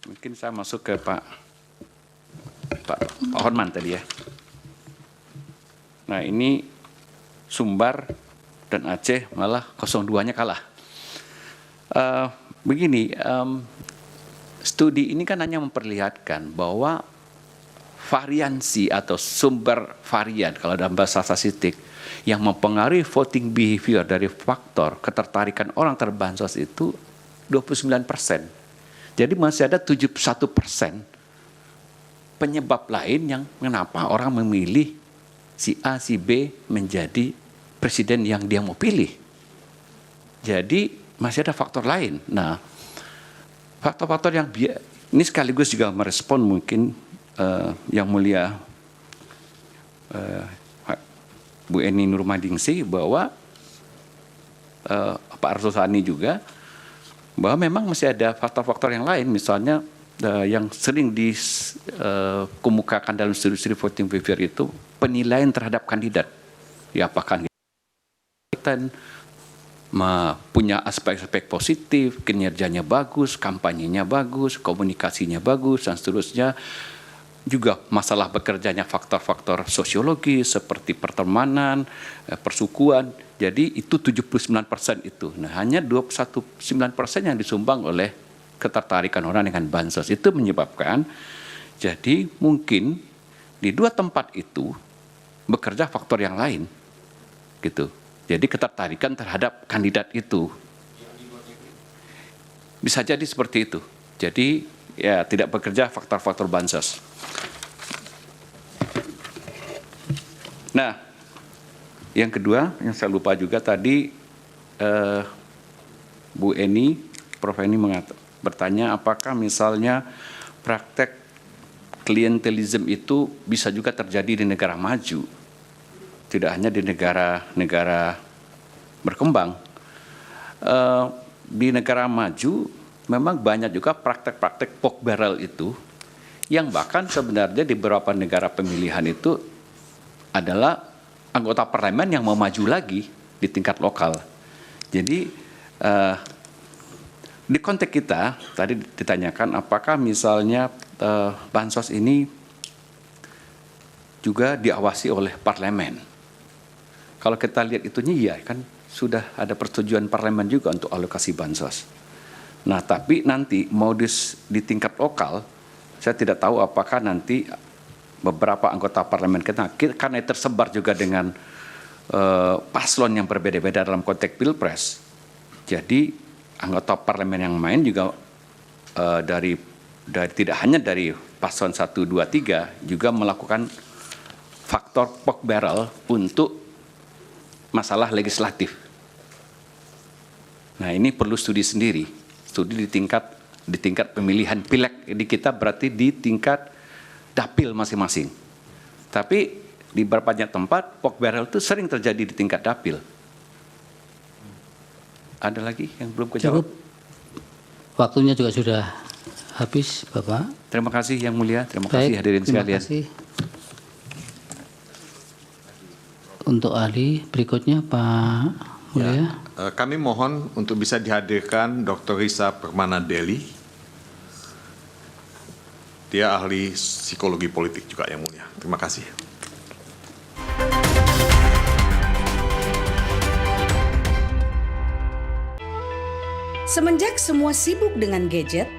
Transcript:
Mungkin saya masuk ke Pak Horman tadi ya. Nah ini Sumbar dan Aceh malah 02-nya kalah. Begini, studi ini kan hanya memperlihatkan bahwa variansi atau sumber varian kalau dalam bahasa statistik yang mempengaruhi voting behavior dari faktor ketertarikan orang terbansos itu 29%. Jadi masih ada 71% penyebab lain yang kenapa orang memilih si A, si B menjadi presiden yang dia mau pilih. Jadi masih ada faktor lain. Nah, faktor-faktor yang ini sekaligus juga merespon mungkin yang mulia Bu Eni Nurmadingsi bahwa Pak Arsul Sani juga bahwa memang masih ada faktor-faktor yang lain, misalnya yang sering dikemukakan dalam studi-studi voting behavior itu penilaian terhadap kandidat. Ya, apakah kita punya aspek-aspek positif, kinerjanya bagus, kampanyenya bagus, komunikasinya bagus, dan seterusnya. Juga masalah bekerjanya faktor-faktor sosiologi seperti pertemanan, persukuan. Jadi itu 79% itu. Nah, hanya 21,9% yang disumbang oleh ketertarikan orang dengan bansos. Itu menyebabkan jadi mungkin di dua tempat itu bekerja faktor yang lain. Gitu. Jadi ketertarikan terhadap kandidat itu. Bisa jadi seperti itu. Jadi ya tidak bekerja faktor-faktor bansos. Nah, yang kedua yang saya lupa juga tadi Bu Eni, Prof. Eni bertanya apakah misalnya praktek klientelisme itu bisa juga terjadi di negara maju, tidak hanya di negara-negara berkembang. Di negara maju memang banyak juga praktek-praktek pork barrel itu yang bahkan sebenarnya di beberapa negara pemilihan itu adalah anggota parlemen yang mau maju lagi di tingkat lokal. Jadi di konteks kita tadi ditanyakan apakah misalnya bansos ini juga diawasi oleh parlemen. Kalau kita lihat itunya iya kan sudah ada persetujuan parlemen juga untuk alokasi bansos. Nah, tapi nanti mau di tingkat lokal, saya tidak tahu apakah nanti beberapa anggota parlemen kita, karena tersebar juga dengan paslon yang berbeda-beda dalam konteks pilpres. Jadi anggota parlemen yang main juga dari tidak hanya dari paslon 1, 2, 3 juga melakukan faktor pork barrel untuk masalah legislatif. Nah, ini perlu studi sendiri. Studi di tingkat pemilihan pileg di kita berarti di tingkat dapil masing-masing. Tapi di beberapa tempat pork barrel itu sering terjadi di tingkat dapil. Ada lagi yang belum kejawab? Cukup. Waktunya juga sudah habis, Bapak. Terima kasih Yang Mulia. Terima kasih hadirin sekalian. Terima kasih. Untuk ahli berikutnya Pak Mulia. Ya, kami mohon untuk bisa dihadirkan Dr. Risa Permana Deli. Dia ahli psikologi politik juga Yang Mulia. Terima kasih. Semenjak semua sibuk dengan gadget,